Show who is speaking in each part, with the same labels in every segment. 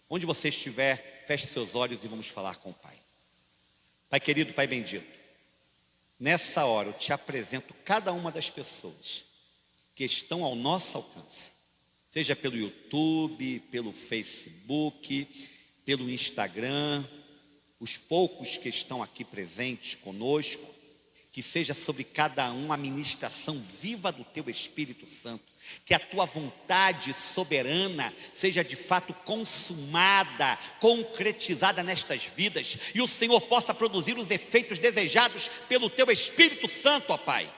Speaker 1: Onde você estiver, feche seus olhos e vamos falar com o Pai. Pai querido, Pai bendito, nessa hora eu te apresento cada uma das pessoas que estão ao nosso alcance, seja pelo YouTube, pelo Facebook, pelo Instagram, os poucos que estão aqui presentes conosco, que seja sobre cada um a ministração viva do Teu Espírito Santo, que a Tua vontade soberana seja de fato consumada, concretizada nestas vidas, e o Senhor possa produzir os efeitos desejados pelo Teu Espírito Santo, ó Pai.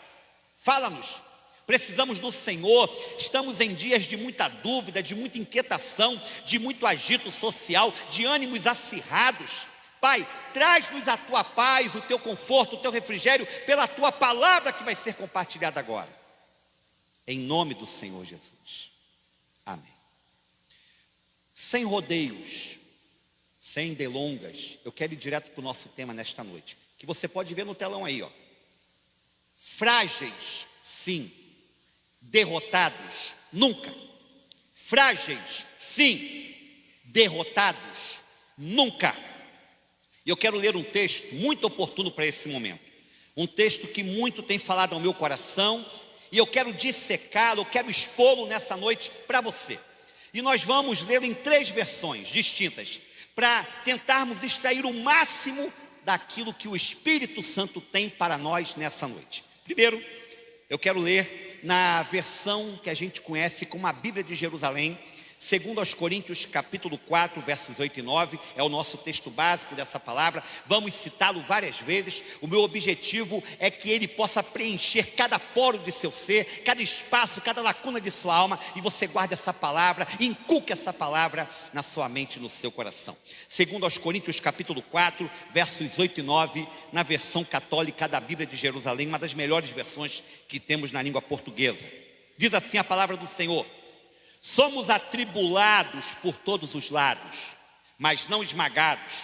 Speaker 1: Fala-nos, precisamos do Senhor, estamos em dias de muita dúvida, de muita inquietação, de muito agito social, de ânimos acirrados. Pai, traz-nos a Tua paz, o Teu conforto, o Teu refrigério, pela Tua palavra que vai ser compartilhada agora. Em nome do Senhor Jesus. Amém. Sem rodeios, sem delongas, eu quero ir direto para o nosso tema nesta noite, que você pode ver no telão aí, ó. Frágeis, sim. Derrotados, nunca. Frágeis, sim. Derrotados, nunca. E eu quero ler um texto muito oportuno para esse momento. Um texto que muito tem falado ao meu coração, e eu quero dissecá-lo, eu quero expô-lo nessa noite para você. E nós vamos ler em 3 versões distintas, para tentarmos extrair o máximo daquilo que o Espírito Santo tem para nós nessa noite. Primeiro, eu quero ler na versão que a gente conhece como a Bíblia de Jerusalém, 2 Coríntios capítulo 4, versos 8 e 9, é o nosso texto básico dessa palavra. Vamos citá-lo várias vezes. O meu objetivo é que ele possa preencher cada poro de seu ser, cada espaço, cada lacuna de sua alma, e você guarde essa palavra, inculque essa palavra na sua mente e no seu coração. 2 Coríntios capítulo 4, versos 8 e 9, na versão católica da Bíblia de Jerusalém, uma das melhores versões que temos na língua portuguesa. Diz assim a palavra do Senhor: somos atribulados por todos os lados, mas não esmagados,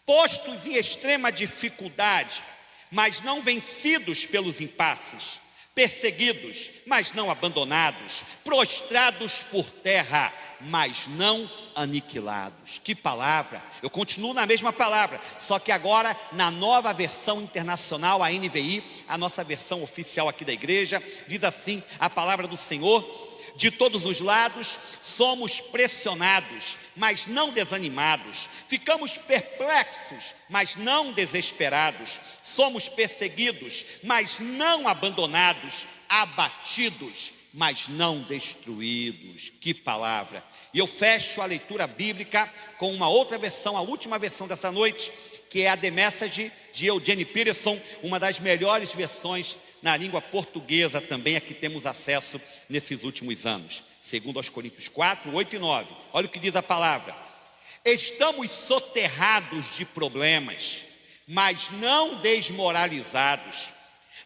Speaker 1: postos em extrema dificuldade, mas não vencidos pelos impasses, perseguidos, mas não abandonados, prostrados por terra, mas não aniquilados. Que palavra! Eu continuo na mesma palavra, só que agora na nova versão internacional, a NVI, a nossa versão oficial aqui da igreja, diz assim a palavra do Senhor: de todos os lados somos pressionados, mas não desanimados. Ficamos perplexos, mas não desesperados. Somos perseguidos, mas não abandonados. Abatidos, mas não destruídos. Que palavra! E eu fecho a leitura bíblica com uma outra versão, a última versão dessa noite, que é a The Message de Eugene Peterson, uma das melhores versões na língua portuguesa também a que temos acesso nesses últimos anos. 2 Coríntios 4, 8 e 9. Olha o que diz a palavra: estamos soterrados de problemas, mas não desmoralizados.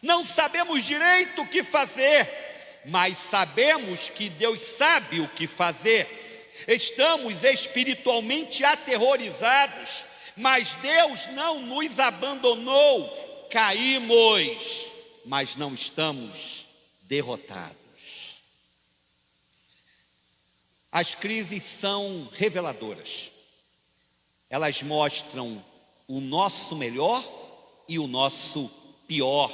Speaker 1: Não sabemos direito o que fazer, mas sabemos que Deus sabe o que fazer. Estamos espiritualmente aterrorizados, mas Deus não nos abandonou. Caímos, mas não estamos derrotados. As crises são reveladoras. Elas mostram o nosso melhor e o nosso pior.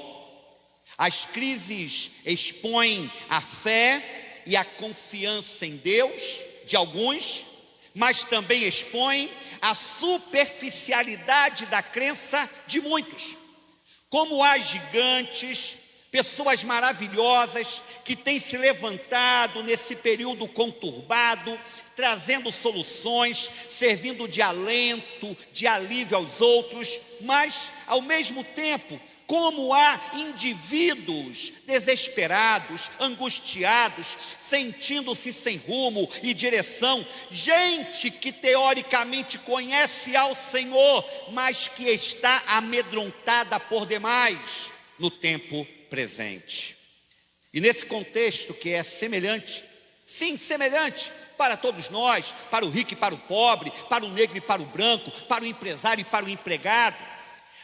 Speaker 1: As crises expõem a fé e a confiança em Deus de alguns, mas também expõem a superficialidade da crença de muitos. Como há gigantes, pessoas maravilhosas que têm se levantado nesse período conturbado, trazendo soluções, servindo de alento, de alívio aos outros, mas ao mesmo tempo, como há indivíduos desesperados, angustiados, sentindo-se sem rumo e direção, gente que teoricamente conhece ao Senhor, mas que está amedrontada por demais no tempo presente. E nesse contexto que é semelhante, sim, semelhante para todos nós, para o rico e para o pobre, para o negro e para o branco, para o empresário e para o empregado,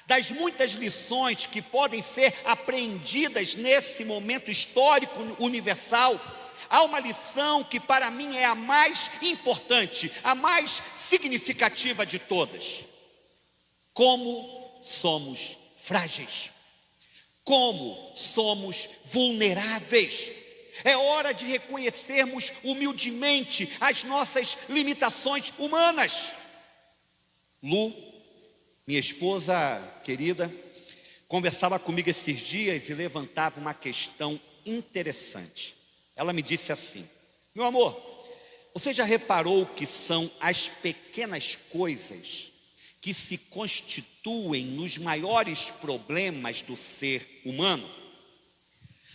Speaker 1: das muitas lições que podem ser apreendidas nesse momento histórico universal, há uma lição que para mim é a mais importante, a mais significativa de todas. Como somos frágeis, como somos vulneráveis. É hora de reconhecermos humildemente as nossas limitações humanas. Lu, minha esposa querida, conversava comigo esses dias e levantava uma questão interessante. Ela me disse assim: meu amor, você já reparou que são as pequenas coisas que se constituem nos maiores problemas do ser humano?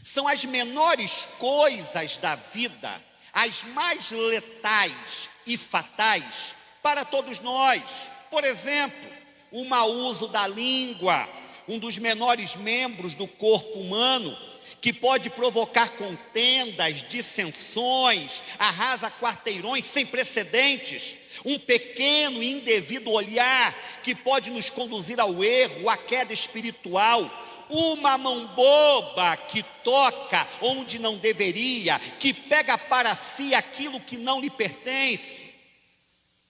Speaker 1: São as menores coisas da vida, as mais letais e fatais para todos nós. Por exemplo, o mau uso da língua, um dos menores membros do corpo humano, que pode provocar contendas, dissensões, arrasa quarteirões sem precedentes. Um pequeno e indevido olhar que pode nos conduzir ao erro, à queda espiritual. Uma mão boba que toca onde não deveria, que pega para si aquilo que não lhe pertence.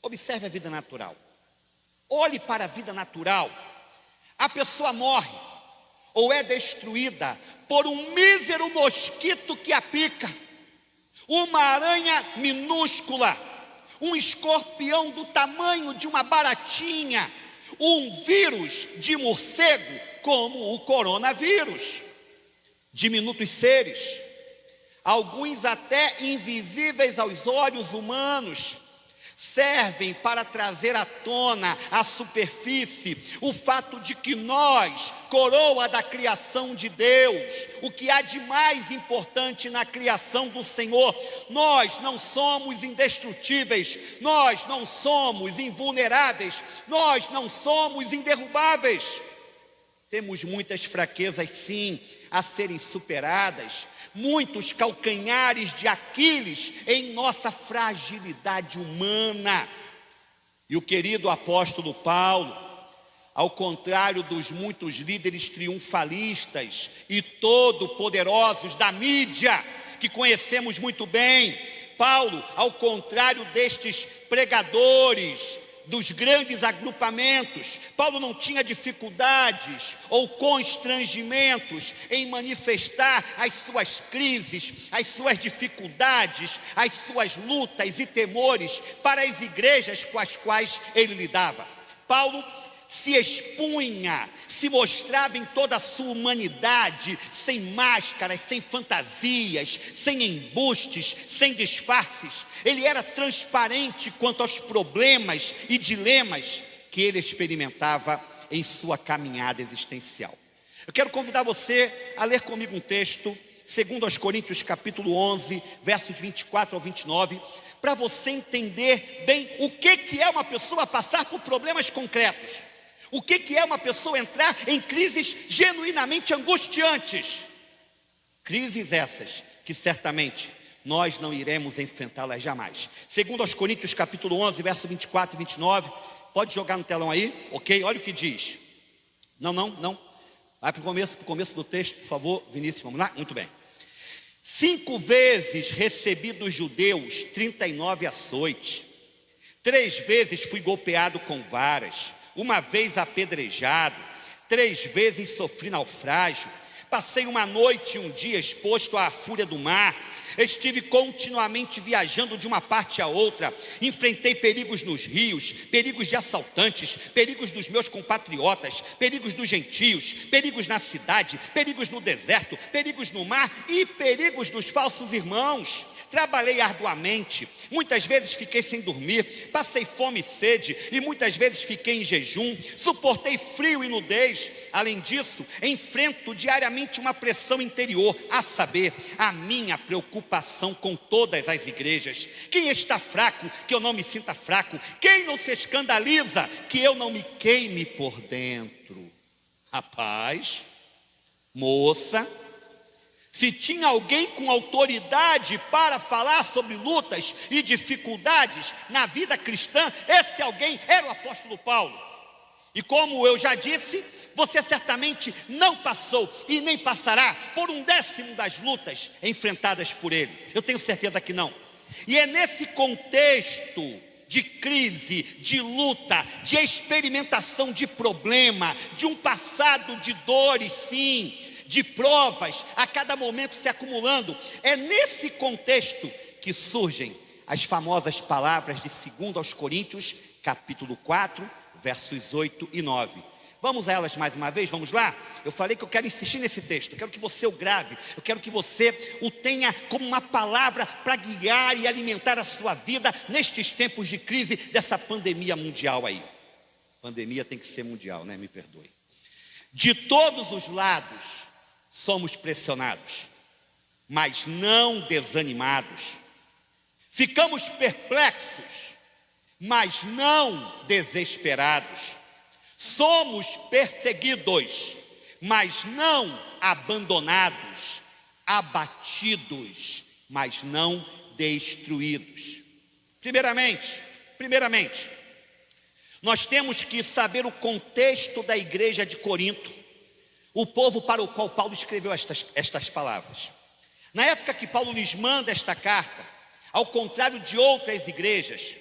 Speaker 1: Observe a vida natural. Olhe para a vida natural. A pessoa morre ou é destruída por um mísero mosquito que a pica, uma aranha minúscula, um escorpião do tamanho de uma baratinha, um vírus de morcego como o coronavírus. Diminutos seres, alguns até invisíveis aos olhos humanos, servem para trazer à tona, à superfície, o fato de que nós, coroa da criação de Deus, o que há de mais importante na criação do Senhor, nós não somos indestrutíveis, nós não somos invulneráveis, nós não somos inderrubáveis. Temos muitas fraquezas, sim, a serem superadas, muitos calcanhares de Aquiles em nossa fragilidade humana. E o querido apóstolo Paulo, ao contrário dos muitos líderes triunfalistas e todo-poderosos da mídia, que conhecemos muito bem, Paulo, ao contrário destes pregadores dos grandes agrupamentos, Paulo não tinha dificuldades ou constrangimentos em manifestar as suas crises, as suas dificuldades, as suas lutas e temores para as igrejas com as quais ele lidava. Paulo se expunha, se mostrava em toda a sua humanidade, sem máscaras, sem fantasias, sem embustes, sem disfarces. Ele era transparente quanto aos problemas e dilemas que ele experimentava em sua caminhada existencial. Eu quero convidar você a ler comigo um texto, 2 Coríntios capítulo 11, versos 24 ao 29, para você entender bem o que é uma pessoa passar por problemas concretos. O que é uma pessoa entrar em crises genuinamente angustiantes? Crises essas que certamente nós não iremos enfrentá-las jamais. 2 Coríntios capítulo 11, verso 24 e 29. Pode jogar no telão aí, ok? Olha o que diz. Não. Vai para o começo do texto, por favor, Vinícius, vamos lá? Muito bem. 5 vezes recebi dos judeus 39 açoites. 3 vezes fui golpeado com varas. 1 vez apedrejado, 3 vezes sofri naufrágio, passei uma noite e um dia exposto à fúria do mar, estive continuamente viajando de uma parte a outra, enfrentei perigos nos rios, perigos de assaltantes, perigos dos meus compatriotas, perigos dos gentios, perigos na cidade, perigos no deserto, perigos no mar e perigos dos falsos irmãos. Trabalhei arduamente, muitas vezes fiquei sem dormir, passei fome e sede e muitas vezes fiquei em jejum, suportei frio e nudez. Além disso, enfrento diariamente uma pressão interior, a saber, a minha preocupação com todas as igrejas. Quem está fraco, que eu não me sinta fraco? Quem não se escandaliza, que eu não me queime por dentro? Rapaz, moça, se tinha alguém com autoridade para falar sobre lutas e dificuldades na vida cristã, esse alguém era o apóstolo Paulo. E como eu já disse, você certamente não passou e nem passará por 1/10 das lutas enfrentadas por ele. Eu tenho certeza que não. E é nesse contexto de crise, de luta, de experimentação de problema, de um passado de dores, sim, de provas, a cada momento se acumulando. É nesse contexto que surgem as famosas palavras de 2 aos Coríntios, capítulo 4, versos 8 e 9. Vamos a elas mais uma vez, vamos lá? Eu falei que eu quero insistir nesse texto, eu quero que você o grave, eu quero que você o tenha como uma palavra para guiar e alimentar a sua vida nestes tempos de crise dessa pandemia mundial aí. Pandemia tem que ser mundial, né? Me perdoe. De todos os lados somos pressionados, mas não desanimados. Ficamos perplexos, mas não desesperados. Somos perseguidos, mas não abandonados, abatidos, mas não destruídos. Primeiramente, nós temos que saber o contexto da igreja de Corinto, o povo para o qual Paulo escreveu estas palavras. Na época que Paulo lhes manda esta carta, ao contrário de outras igrejas,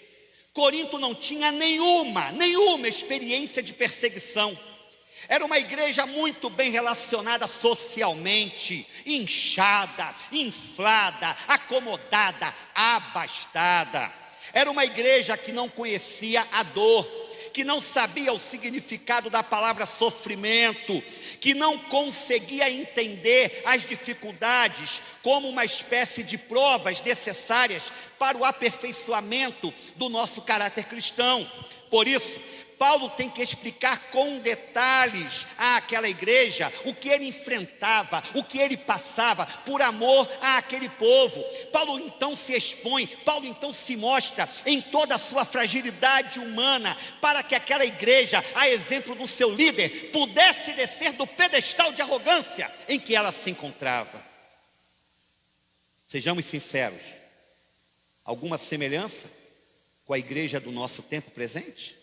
Speaker 1: Corinto não tinha nenhuma experiência de perseguição. Era uma igreja muito bem relacionada socialmente, inchada, inflada, acomodada, abastada. Era uma igreja que não conhecia a dor, que não sabia o significado da palavra sofrimento, que não conseguia entender as dificuldades como uma espécie de provas necessárias para o aperfeiçoamento do nosso caráter cristão. Por isso, Paulo tem que explicar com detalhes àquela igreja o que ele enfrentava, o que ele passava por amor àquele povo. Paulo então se expõe, Paulo então se mostra em toda a sua fragilidade humana, para que aquela igreja, a exemplo do seu líder, pudesse descer do pedestal de arrogância em que ela se encontrava. Sejamos sinceros, alguma semelhança com a igreja do nosso tempo presente?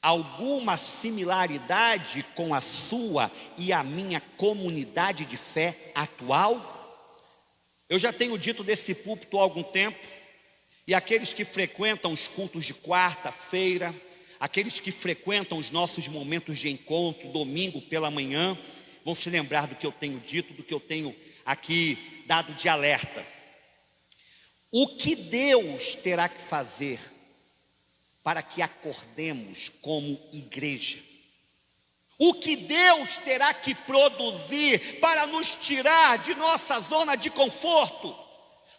Speaker 1: Alguma similaridade com a sua e a minha comunidade de fé atual? Eu já tenho dito desse púlpito há algum tempo, e aqueles que frequentam os cultos de quarta-feira, aqueles que frequentam os nossos momentos de encontro, domingo pela manhã, vão se lembrar do que eu tenho dito, do que eu tenho aqui dado de alerta. O que Deus terá que fazer para que acordemos como igreja? O que Deus terá que produzir para nos tirar de nossa zona de conforto,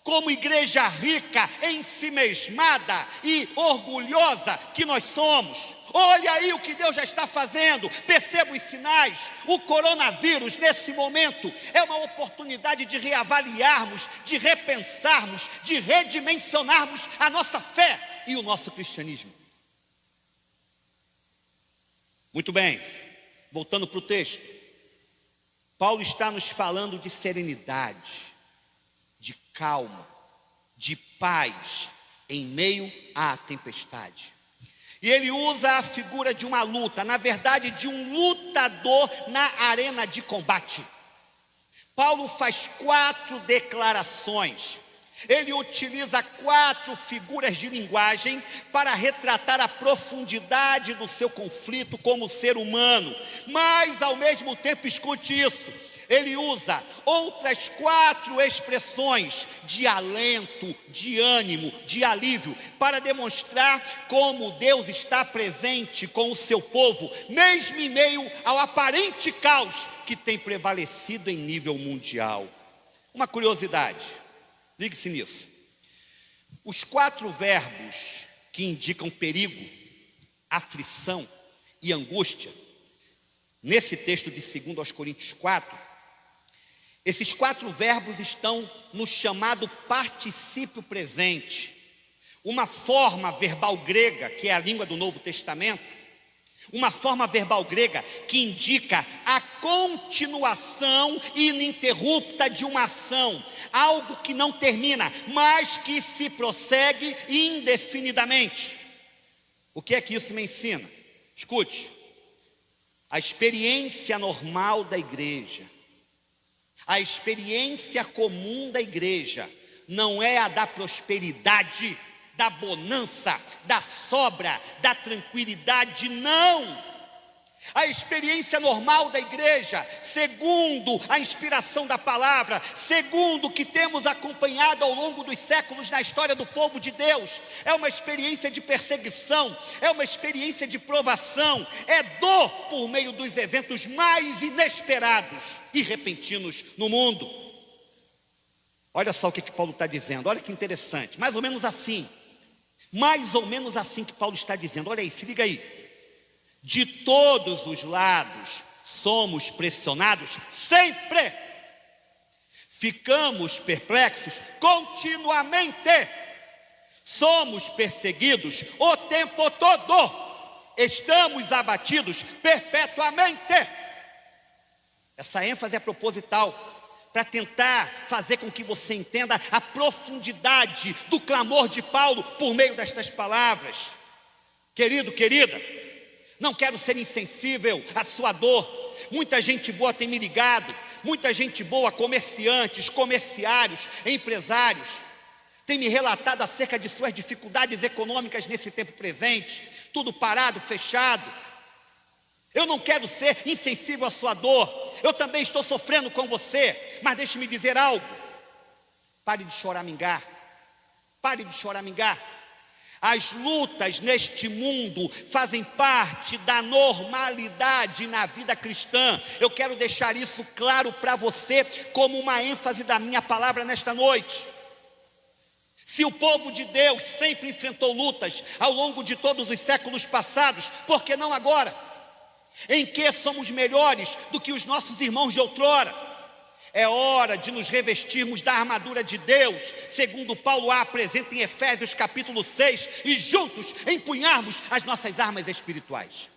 Speaker 1: como igreja rica, ensimesmada e orgulhosa que nós somos? Olha aí o que Deus já está fazendo, perceba os sinais. O coronavírus, nesse momento, é uma oportunidade de reavaliarmos, de repensarmos, de redimensionarmos a nossa fé e o nosso cristianismo. Muito bem, voltando para o texto, Paulo está nos falando de serenidade, de calma, de paz em meio à tempestade. E ele usa a figura de uma luta, na verdade de um lutador na arena de combate. Paulo faz 4 declarações. Ele utiliza 4 figuras de linguagem para retratar a profundidade do seu conflito como ser humano. Mas, ao mesmo tempo, escute isso, ele usa outras 4 expressões de alento, de ânimo, de alívio, para demonstrar como Deus está presente com o seu povo, mesmo em meio ao aparente caos que tem prevalecido em nível mundial. Uma curiosidade, ligue-se nisso. Os 4 verbos que indicam perigo, aflição e angústia, nesse texto de 2 aos Coríntios 4, esses 4 verbos estão no chamado particípio presente, uma forma verbal grega, que é a língua do Novo Testamento, uma forma verbal grega que indica a continuação ininterrupta de uma ação, algo que não termina, mas que se prossegue indefinidamente. O que é que isso me ensina? Escute, a experiência normal da igreja, a experiência comum da igreja, não é a da prosperidade, da bonança, da sobra, da tranquilidade, não. A experiência normal da igreja, segundo a inspiração da palavra, segundo o que temos acompanhado ao longo dos séculos na história do povo de Deus, é uma experiência de perseguição, é uma experiência de provação, é dor por meio dos eventos mais inesperados e repentinos no mundo. Olha só o que Paulo está dizendo, olha que interessante, mais ou menos assim que Paulo está dizendo, olha aí, se liga aí. De todos os lados somos pressionados sempre, ficamos perplexos continuamente, somos perseguidos o tempo todo, estamos abatidos perpetuamente. Essa ênfase é proposital, para tentar fazer com que você entenda a profundidade do clamor de Paulo por meio destas palavras. Querido, querida, não quero ser insensível à sua dor. Muita gente boa tem me ligado, muita gente boa, comerciantes, comerciários, empresários, tem me relatado acerca de suas dificuldades econômicas nesse tempo presente, tudo parado, fechado. Eu não quero ser insensível à sua dor, eu também estou sofrendo com você, mas deixe-me dizer algo, pare de choramingar, pare de choramingar. As lutas neste mundo fazem parte da normalidade na vida cristã. Eu quero deixar isso claro para você como uma ênfase da minha palavra nesta noite. Se o povo de Deus sempre enfrentou lutas ao longo de todos os séculos passados, por que não agora? Em que somos melhores do que os nossos irmãos de outrora? É hora de nos revestirmos da armadura de Deus, segundo Paulo a apresenta em Efésios capítulo 6, e juntos empunharmos as nossas armas espirituais.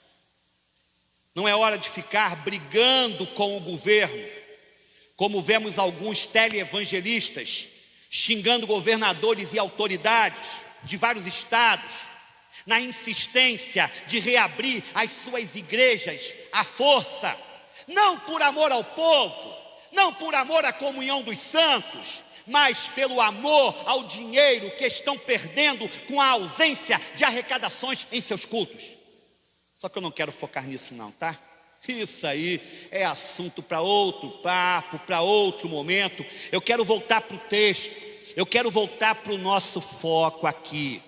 Speaker 1: Não é hora de ficar brigando com o governo, como vemos alguns teleevangelistas xingando governadores e autoridades de vários estados, na insistência de reabrir as suas igrejas à força, não por amor ao povo, não por amor à comunhão dos santos, mas pelo amor ao dinheiro que estão perdendo com a ausência de arrecadações em seus cultos. Só que eu não quero focar nisso não, tá? Isso aí é assunto para outro papo, para outro momento. Eu quero voltar para o texto, eu quero voltar para o nosso foco aqui.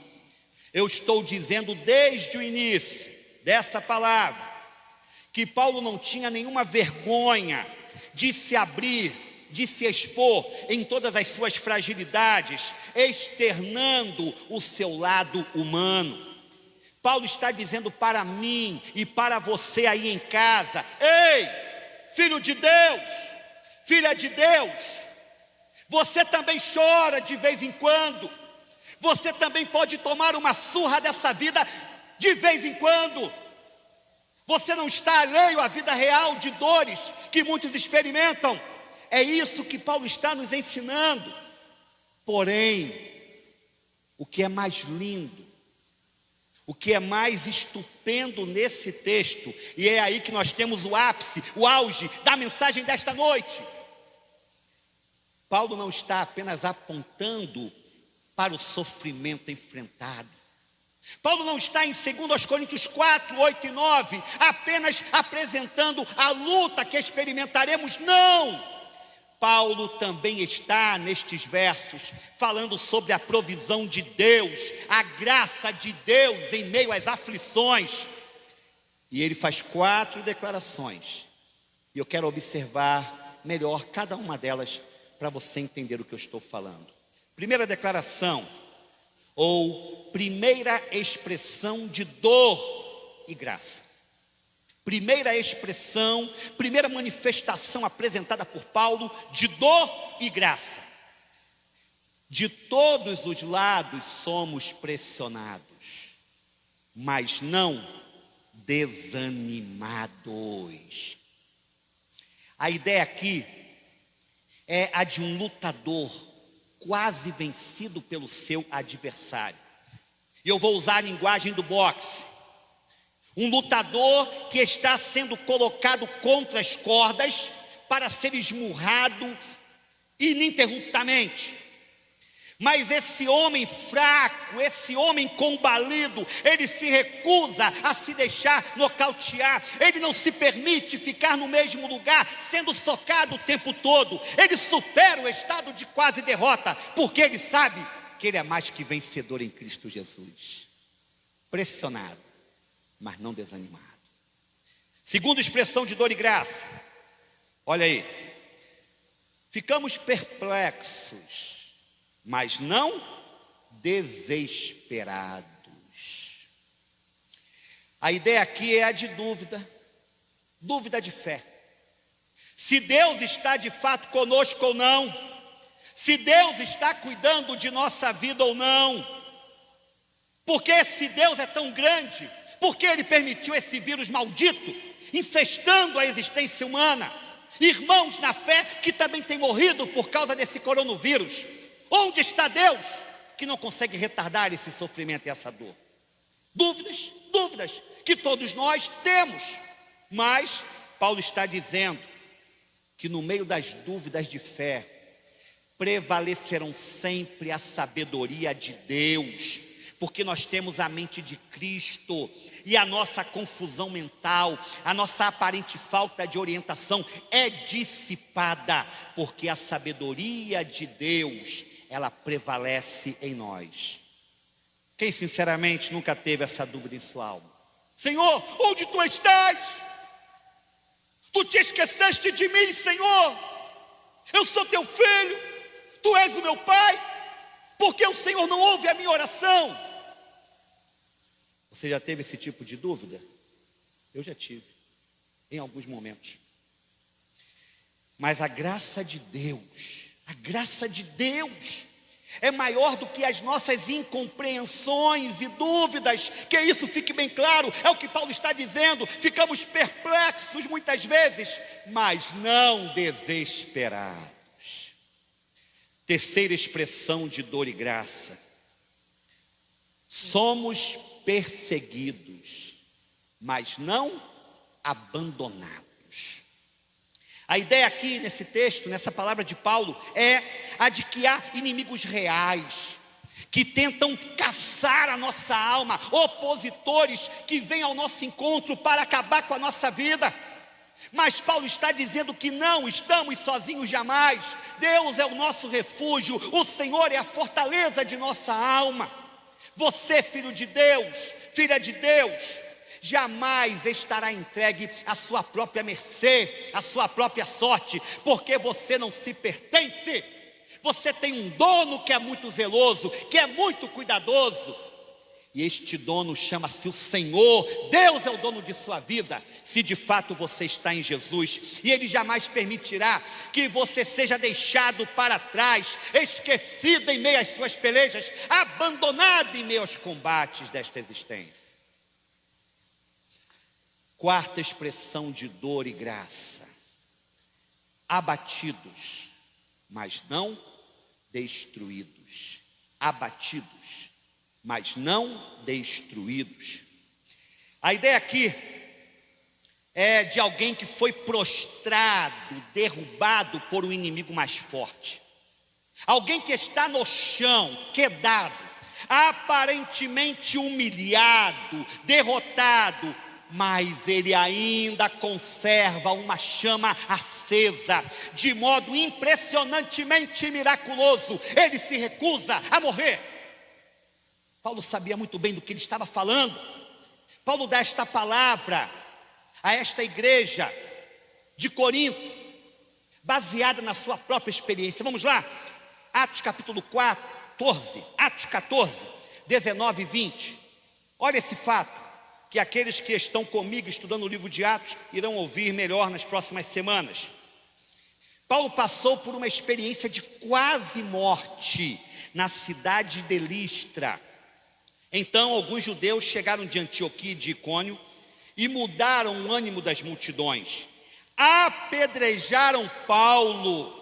Speaker 1: Eu estou dizendo desde o início dessa palavra, que Paulo não tinha nenhuma vergonha de se abrir, de se expor em todas as suas fragilidades, externando o seu lado humano. Paulo está dizendo para mim e para você aí em casa: ei, filho de Deus, filha de Deus, você também chora de vez em quando, você também pode tomar uma surra dessa vida de vez em quando. Você não está alheio à vida real de dores que muitos experimentam. É isso que Paulo está nos ensinando. Porém, o que é mais lindo, o que é mais estupendo nesse texto, e é aí que nós temos o ápice, o auge da mensagem desta noite. Paulo não está apenas apontando para o sofrimento enfrentado. Paulo não está em 2 Coríntios 4, 8 e 9, apenas apresentando a luta que experimentaremos, não! Paulo também está nestes versos falando sobre a provisão de Deus, a graça de Deus em meio às aflições. E ele faz 4 declarações, e eu quero observar melhor cada uma delas para você entender o que eu estou falando. Primeira declaração, ou primeira expressão de dor e graça. Primeira expressão, primeira manifestação apresentada por Paulo de dor e graça. De todos os lados somos pressionados, mas não desanimados. A ideia aqui é a de um lutador quase vencido pelo seu adversário. E eu vou usar a linguagem do boxe. Um lutador que está sendo colocado contra as cordas para ser esmurrado ininterruptamente. Mas esse homem fraco, esse homem combalido, ele se recusa a se deixar nocautear. Ele não se permite ficar no mesmo lugar, sendo socado o tempo todo. Ele supera o estado de quase derrota, porque ele sabe que ele é mais que vencedor em Cristo Jesus. Pressionado, mas não desanimado. Segunda expressão de dor e graça. Olha aí. Ficamos perplexos, mas não desesperados. A ideia aqui é a de dúvida, dúvida de fé. Se Deus está de fato conosco ou não, se Deus está cuidando de nossa vida ou não, porque se Deus é tão grande, por que Ele permitiu esse vírus maldito infestando a existência humana? Irmãos na fé que também têm morrido por causa desse coronavírus. Onde está Deus que não consegue retardar esse sofrimento e essa dor? Dúvidas que todos nós temos. Mas Paulo está dizendo que no meio das dúvidas de fé, prevalecerão sempre a sabedoria de Deus, porque nós temos a mente de Cristo, e a nossa confusão mental, a nossa aparente falta de orientação é dissipada, porque a sabedoria de Deus, ela prevalece em nós. Quem sinceramente nunca teve essa dúvida em sua alma? Senhor, onde tu estás? Tu te esqueceste de mim, Senhor? Eu sou teu filho, tu és o meu pai, porque o Senhor não ouve a minha oração? Você já teve esse tipo de dúvida? Eu já tive, em alguns momentos. Mas a graça de Deus é maior do que as nossas incompreensões e dúvidas. Que isso fique bem claro, é o que Paulo está dizendo. Ficamos perplexos muitas vezes, mas não desesperados. Terceira expressão de dor e graça. Somos perseguidos, mas não abandonados. A ideia aqui nesse texto, nessa palavra de Paulo, é a de que há inimigos reais, que tentam caçar a nossa alma, opositores que vêm ao nosso encontro para acabar com a nossa vida. Mas Paulo está dizendo que não estamos sozinhos jamais. Deus é o nosso refúgio, o Senhor é a fortaleza de nossa alma. Você, filho de Deus, filha de Deus, jamais estará entregue à sua própria mercê, à sua própria sorte, porque você não se pertence. Você tem um dono que é muito zeloso, que é muito cuidadoso, e este dono chama-se o Senhor. Deus é o dono de sua vida, se de fato você está em Jesus, e Ele jamais permitirá que você seja deixado para trás, esquecido em meio às suas pelejas, abandonado em meio aos combates desta existência. Quarta expressão de dor e graça: abatidos, mas não destruídos. Abatidos, mas não destruídos. A ideia aqui é de alguém que foi prostrado, derrubado por um inimigo mais forte. Alguém que está no chão, quedado, aparentemente humilhado, derrotado, mas ele ainda conserva uma chama acesa, de modo impressionantemente miraculoso. Ele se recusa a morrer. Paulo sabia muito bem do que ele estava falando. Paulo dá esta palavra a esta igreja de Corinto, baseada na sua própria experiência. Vamos lá, Atos capítulo 14, Atos 14, 19 e 20. Olha esse fato, que aqueles que estão comigo estudando o livro de Atos irão ouvir melhor nas próximas semanas. Paulo passou por uma experiência de quase morte na cidade de Listra. Então alguns judeus chegaram de Antioquia e de Icônio e mudaram o ânimo das multidões. Apedrejaram Paulo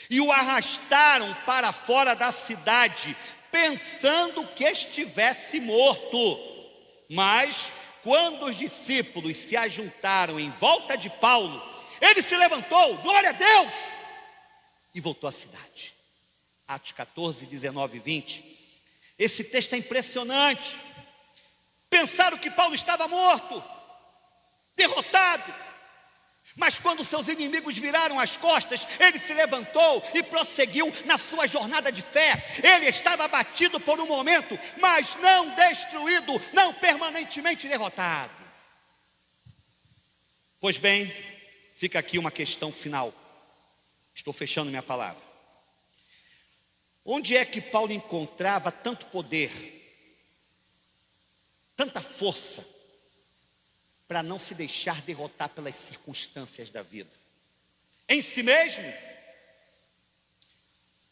Speaker 1: e o arrastaram para fora da cidade, pensando que estivesse morto. Mas quando os discípulos se ajuntaram em volta de Paulo, ele se levantou, glória a Deus, e voltou à cidade. Atos 14, 19 e 20. Esse texto é impressionante. Pensaram que Paulo estava morto, derrotado. Mas quando seus inimigos viraram as costas, ele se levantou e prosseguiu na sua jornada de fé. Ele estava abatido por um momento, mas não destruído, não permanentemente derrotado. Pois bem, fica aqui uma questão final. Estou fechando minha palavra. Onde é que Paulo encontrava tanto poder, tanta força, para não se deixar derrotar pelas circunstâncias da vida? Em si mesmo?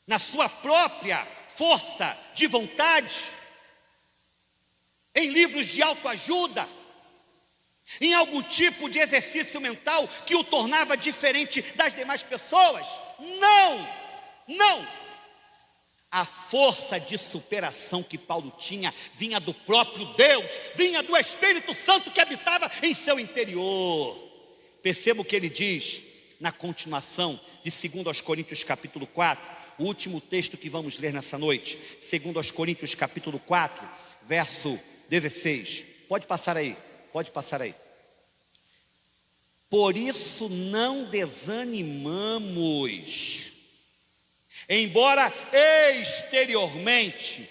Speaker 1: Na sua própria força de vontade? Em livros de autoajuda? Em algum tipo de exercício mental que o tornava diferente das demais pessoas? Não, não. A força de superação que Paulo tinha vinha do próprio Deus, vinha do Espírito Santo que habitava em seu interior. Perceba o que ele diz na continuação de 2 Coríntios capítulo 4, o último texto que vamos ler nessa noite. 2 Coríntios capítulo 4, verso 16. Pode passar aí. Por isso não desanimamos. Embora externamente,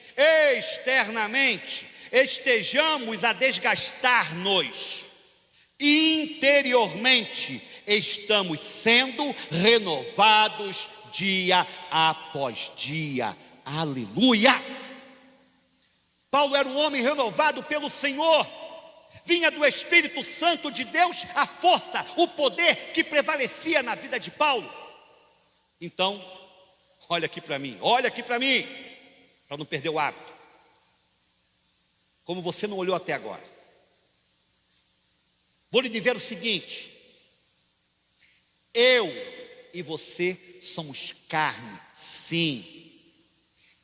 Speaker 1: estejamos a desgastar-nos, interiormente estamos sendo renovados dia após dia. Aleluia! Paulo era um homem renovado pelo Senhor. Vinha do Espírito Santo de Deus a força, o poder que prevalecia na vida de Paulo. Então, olha aqui para mim, para não perder o hábito. Como você não olhou até agora. Vou lhe dizer o seguinte: eu e você somos carne, sim.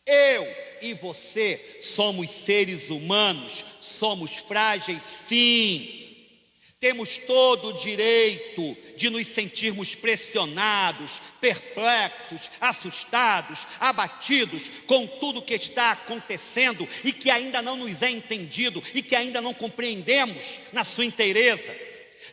Speaker 1: Eu e você somos seres humanos, somos frágeis, sim. Temos todo o direito de nos sentirmos pressionados, perplexos, assustados, abatidos com tudo que está acontecendo e que ainda não nos é entendido e que ainda não compreendemos na sua inteireza.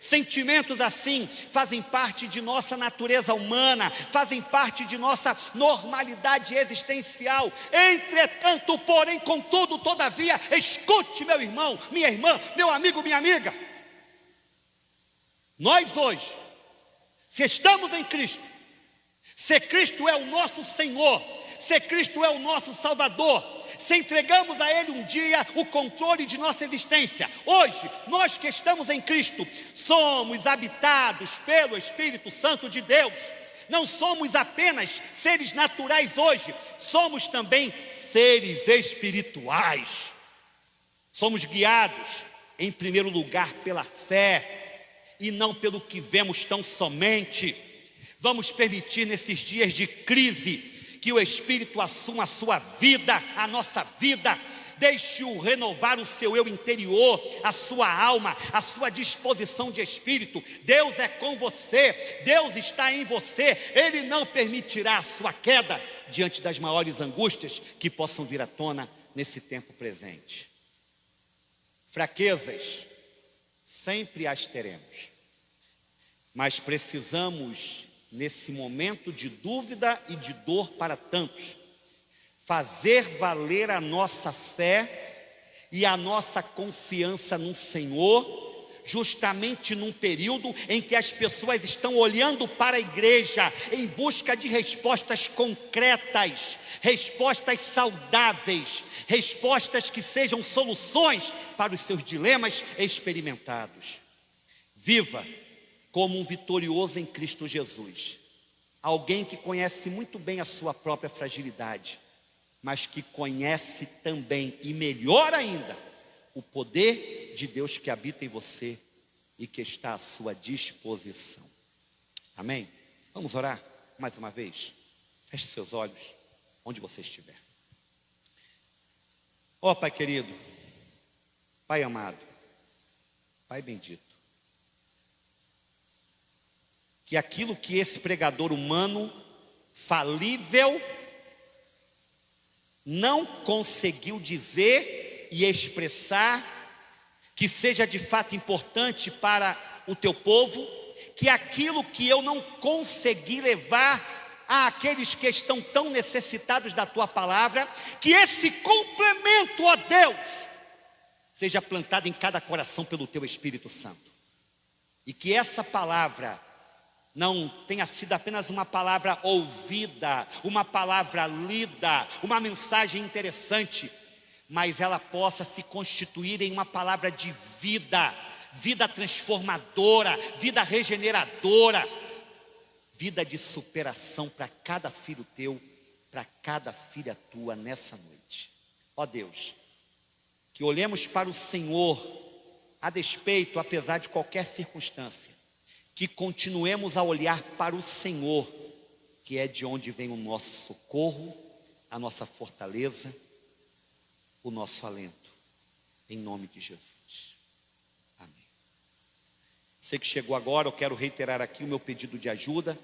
Speaker 1: Sentimentos assim fazem parte de nossa natureza humana, fazem parte de nossa normalidade existencial. Entretanto, porém, contudo, todavia, escute, meu irmão, minha irmã, meu amigo, minha amiga. Nós hoje, se estamos em Cristo, se Cristo é o nosso Senhor, se Cristo é o nosso Salvador, se entregamos a Ele um dia o controle de nossa existência, hoje, nós que estamos em Cristo, somos habitados pelo Espírito Santo de Deus. Não somos apenas seres naturais hoje, somos também seres espirituais. Somos guiados, em primeiro lugar, pela fé, e não pelo que vemos tão somente. Vamos permitir nesses dias de crise que o Espírito assuma a sua vida, a nossa vida. Deixe-o renovar o seu eu interior, a sua alma, a sua disposição de espírito. Deus é com você, Deus está em você. Ele não permitirá a sua queda diante das maiores angústias que possam vir à tona nesse tempo presente. Fraquezas, sempre as teremos. Mas precisamos, nesse momento de dúvida e de dor para tantos, fazer valer a nossa fé e a nossa confiança no Senhor, justamente num período em que as pessoas estão olhando para a igreja em busca de respostas concretas, respostas saudáveis, respostas que sejam soluções para os seus dilemas experimentados. Viva como um vitorioso em Cristo Jesus, alguém que conhece muito bem a sua própria fragilidade, mas que conhece também, e melhor ainda, o poder de Deus que habita em você e que está à sua disposição. Amém? Vamos orar mais uma vez? Feche seus olhos, onde você estiver. Ó Pai querido, Pai amado, Pai bendito, que aquilo que esse pregador humano, falível, não conseguiu dizer e expressar, que seja de fato importante para o teu povo, que aquilo que eu não consegui levar àqueles que estão tão necessitados da tua palavra, que esse complemento, ó Deus, seja plantado em cada coração pelo teu Espírito Santo, e que essa palavra não tenha sido apenas uma palavra ouvida, uma palavra lida, uma mensagem interessante, mas ela possa se constituir em uma palavra de vida, vida transformadora, vida regeneradora, vida de superação para cada filho teu, para cada filha tua nessa noite. Ó Deus, que olhemos para o Senhor, a despeito, apesar de qualquer circunstância, que continuemos a olhar para o Senhor, que é de onde vem o nosso socorro, a nossa fortaleza, o nosso alento, em nome de Jesus. Amém. Você que chegou agora, eu quero reiterar aqui o meu pedido de ajuda.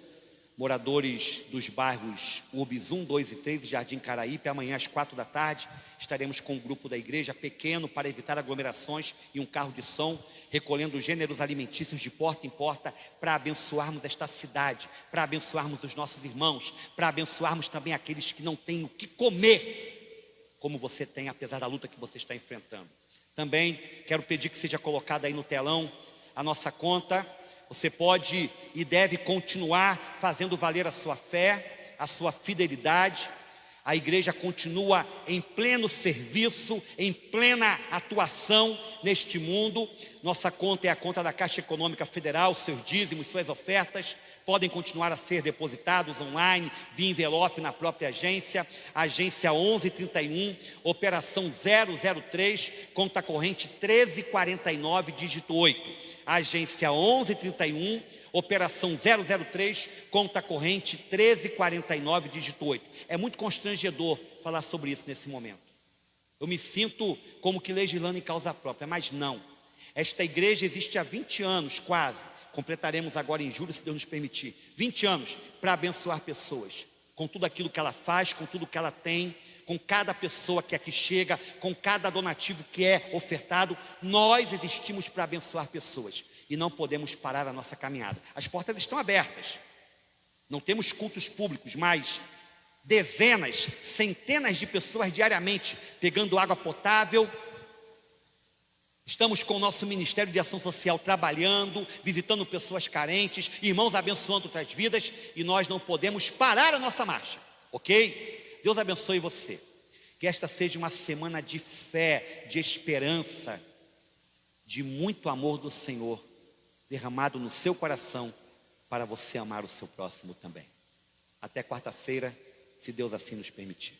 Speaker 1: Moradores dos bairros Urbis 1, 2 e 3 e Jardim Caraípe, amanhã às 4 da tarde, estaremos com um grupo da igreja pequeno para evitar aglomerações e um carro de som, recolhendo gêneros alimentícios de porta em porta para abençoarmos esta cidade, para abençoarmos os nossos irmãos, para abençoarmos também aqueles que não têm o que comer, como você tem, apesar da luta que você está enfrentando. Também quero pedir que seja colocada aí no telão a nossa conta. Você pode e deve continuar fazendo valer a sua fé, a sua fidelidade. A igreja continua em pleno serviço, em plena atuação neste mundo. Nossa conta é a conta da Caixa Econômica Federal, seus dízimos, suas ofertas podem continuar a ser depositados online, via envelope na própria agência. Agência 1131, operação 003, conta corrente 1349, dígito 8. Agência 1131, operação 003, conta corrente 1349, dígito 8. É muito constrangedor falar sobre isso nesse momento. Eu me sinto como que legislando em causa própria, mas não. Esta igreja existe há 20 anos quase, completaremos agora em julho, se Deus nos permitir, 20 anos para abençoar pessoas, com tudo aquilo que ela faz, com tudo que ela tem, com cada pessoa que aqui chega, com cada donativo que é ofertado. Nós existimos para abençoar pessoas e não podemos parar a nossa caminhada. As portas estão abertas, não temos cultos públicos, mas dezenas, centenas de pessoas diariamente pegando água potável. Estamos com o nosso Ministério de Ação Social trabalhando, visitando pessoas carentes, irmãos abençoando outras vidas, e nós não podemos parar a nossa marcha, ok? Deus abençoe você. Que esta seja uma semana de fé, de esperança, de muito amor do Senhor, derramado no seu coração, para você amar o seu próximo também. Até quarta-feira, se Deus assim nos permitir.